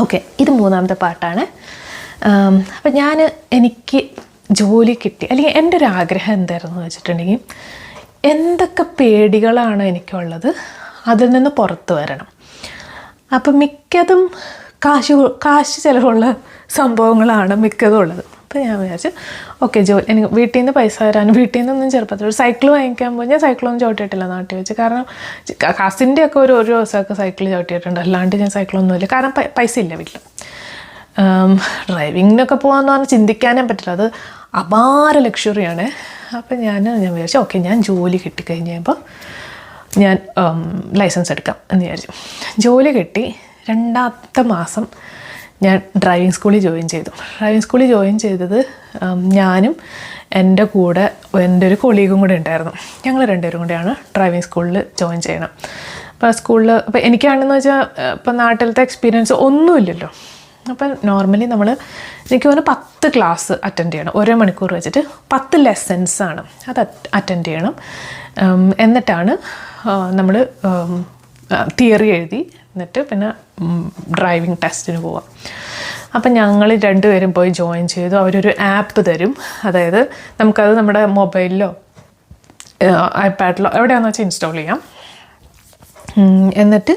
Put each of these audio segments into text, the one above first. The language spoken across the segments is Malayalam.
ഓക്കെ, ഇത് മൂന്നാമത്തെ പാർട്ടാണ്. അപ്പം എനിക്ക് ജോലി കിട്ടി, അല്ലെങ്കിൽ എൻ്റെ ഒരു ആഗ്രഹം എന്തായിരുന്നു എന്ന് വെച്ചിട്ടുണ്ടെങ്കിൽ, എന്തൊക്കെ പേടികളാണ് എനിക്കുള്ളത് അതിൽ നിന്ന് പുറത്ത് വരണം. അപ്പം മിക്കതും കാശ് ചിലവുള്ള സംഭവങ്ങളാണ് മിക്കതും ഉള്ളത്. അപ്പോൾ ഞാൻ വിചാരിച്ചു ഓക്കെ, എനിക്ക് വീട്ടിൽ നിന്ന് പൈസ തരാനും, വീട്ടിൽ നിന്നൊന്നും ചെറുപ്പത്തിൽ ഒരു സൈക്കിൾ വാങ്ങിക്കാൻ പോയി ഞാൻ സൈക്കിളൊന്നും ചവിട്ടിയിട്ടില്ല നാട്ടിൽ വെച്ച്. കാരണം കസിൻ്റെ ഒക്കെ ഒരു ദിവസമൊക്കെ സൈക്കിൾ ചവിട്ടിയിട്ടുണ്ട്, അല്ലാണ്ട് ഞാൻ സൈക്കിളൊന്നുമില്ല. കാരണം പൈസ ഇല്ല വീട്ടിൽ. ഡ്രൈവിങ്ങിനൊക്കെ പോകാമെന്ന് പറഞ്ഞാൽ ചിന്തിക്കാനേ പറ്റില്ല, അത് അപാര ലക്ഷറിയാണ്. അപ്പം ഞാൻ വിചാരിച്ചു ഓക്കെ, ഞാൻ ജോലി കിട്ടിക്കഴിഞ്ഞപ്പോൾ ഞാൻ ലൈസൻസ് എടുക്കാം എന്ന് വിചാരിച്ചു. ജോലി കിട്ടി 2ാമത്തെ മാസം ഞാൻ ഡ്രൈവിംഗ് സ്കൂളിൽ ജോയിൻ ചെയ്തു. ഡ്രൈവിംഗ് സ്കൂളിൽ ജോയിൻ ചെയ്തത് ഞാനും എൻ്റെ കൂടെ എൻ്റെ ഒരു കൊളീഗും കൂടെ ഉണ്ടായിരുന്നു. ഞങ്ങൾ 2 പേരും കൂടെയാണ് ഡ്രൈവിംഗ് സ്കൂളിൽ ജോയിൻ ചെയ്യണം. അപ്പോൾ എനിക്കാണെന്ന് വെച്ചാൽ ഇപ്പം നാട്ടിലത്തെ എക്സ്പീരിയൻസ് ഒന്നുമില്ലല്ലോ. അപ്പം നോർമലി എനിക്ക് തോന്നുന്നു 10 ക്ലാസ് അറ്റൻഡ് ചെയ്യണം, 1 മണിക്കൂർ വെച്ചിട്ട് 10 ലെസൺസാണ് അത് അറ്റൻഡ് ചെയ്യണം. എന്നിട്ടാണ് നമ്മൾ തിയറി എഴുതി എന്നിട്ട് പിന്നെ ഡ്രൈവിംഗ് ടെസ്റ്റിന് പോവാം. അപ്പം ഞങ്ങൾ 2 പേരും പോയി ജോയിൻ ചെയ്തു. അവരൊരു ആപ്പ് തരും, അതായത് നമുക്കത് നമ്മുടെ മൊബൈലിലോ ഐപാഡിലോ എവിടെയാണെന്ന് വെച്ചാൽ ഇൻസ്റ്റാൾ ചെയ്യാം. എന്നിട്ട്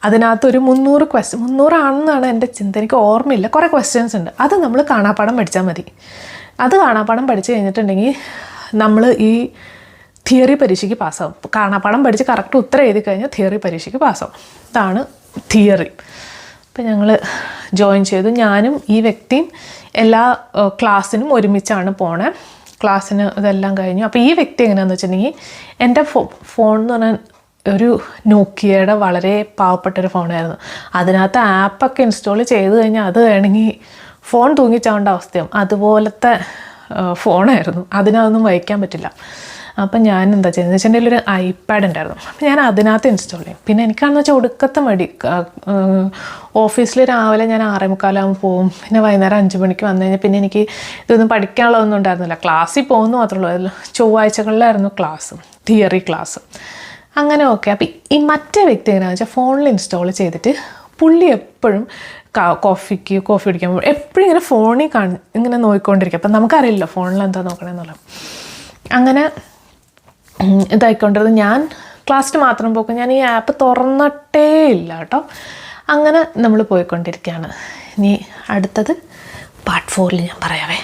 അതിനകത്തൊരു 300 ആണെന്നാണ് എൻ്റെ ചിന്ത, എനിക്ക് ഓർമ്മയില്ല. കുറേ ക്വസ്റ്റ്യൻസ് ഉണ്ട്, അത് നമ്മൾ കാണാപ്പാഠം പഠിച്ചാൽ മതി. അത് കാണാപ്പാഠം പഠിച്ച് കഴിഞ്ഞിട്ടുണ്ടെങ്കിൽ നമ്മൾ ഈ തിയറി പരീക്ഷയ്ക്ക് പാസ്സാവും. കാണാപ്പാഠം പഠിച്ച് കറക്റ്റ് ഉത്തരം എഴുതി കഴിഞ്ഞാൽ തിയറി പരീക്ഷയ്ക്ക് പാസ്സാവും. ഇതാണ് തിയറി. അപ്പം ഞങ്ങൾ ജോയിൻ ചെയ്തു. ഞാനും ഈ വ്യക്തിയും എല്ലാ ക്ലാസ്സിനും ഒരുമിച്ചാണ് പോണേ. ക്ലാസ്സിന് ഇതെല്ലാം കഴിഞ്ഞു. അപ്പോൾ ഈ വ്യക്തി എങ്ങനെയാണെന്ന് വെച്ചിട്ടുണ്ടെങ്കിൽ, എൻ്റെ ഫോൺ എന്ന് പറഞ്ഞാൽ ഒരു നോക്കിയയുടെ വളരെ പാവപ്പെട്ടൊരു ഫോണായിരുന്നു. അതിനകത്ത് ആപ്പൊക്കെ ഇൻസ്റ്റാൾ ചെയ്ത് കഴിഞ്ഞാൽ അത് വേണമെങ്കിൽ ഫോൺ തൂങ്ങിച്ചാവേണ്ട അവസ്ഥയും അതുപോലത്തെ ഫോണായിരുന്നു. അതിനതൊന്നും വഹിക്കാൻ പറ്റില്ല. അപ്പം ഞാൻ എന്താ ചെയ്യുന്നത് വെച്ചാൽ എൻ്റെ ഒരു ഐപാഡ് ഉണ്ടായിരുന്നു. അപ്പം ഞാൻ അതിനകത്ത് ഇൻസ്റ്റാൾ ചെയ്യും. പിന്നെ എനിക്കാണെന്ന് വെച്ചാൽ ഒടുക്കത്തെ മടി. ഓഫീസിൽ രാവിലെ ഞാൻ 6:45 പോവും, പിന്നെ വൈകുന്നേരം 5 മണിക്ക് വന്നു കഴിഞ്ഞാൽ പിന്നെ എനിക്ക് ഇതൊന്നും പഠിക്കാനുള്ളതൊന്നും ഉണ്ടായിരുന്നില്ല. ക്ലാസ്സിൽ പോകുന്നു മാത്രമേ ഉള്ളൂ. ചൊവ്വാഴ്ചകളിലായിരുന്നു ക്ലാസ്, തിയറി ക്ലാസ്. അങ്ങനെ ഓക്കെ. അപ്പം ഈ മറ്റേ വ്യക്തി എങ്ങനെയാണെന്ന് വെച്ചാൽ ഫോണിൽ ഇൻസ്റ്റാൾ ചെയ്തിട്ട് പുള്ളി എപ്പോഴും കോഫി കുടിക്കാൻ എപ്പോഴും ഇങ്ങനെ ഫോണിൽ ഇങ്ങനെ നോക്കിക്കൊണ്ടിരിക്കും. അപ്പം നമുക്കറിയില്ലല്ലോ ഫോണിൽ എന്താ നോക്കണമെന്നുള്ളത്. അങ്ങനെ ഇതായിക്കൊണ്ടിരുന്നത്. ഞാൻ ക്ലാസ്സിന് മാത്രം പോക്കും, ഞാൻ ഈ ആപ്പ് തുറന്നിട്ടേ ഇല്ല കേട്ടോ. അങ്ങനെ നമ്മൾ പോയിക്കൊണ്ടിരിക്കുകയാണ്. ഇനി അടുത്തത് പാർട്ട് 4 ഞാൻ പറയാവേ.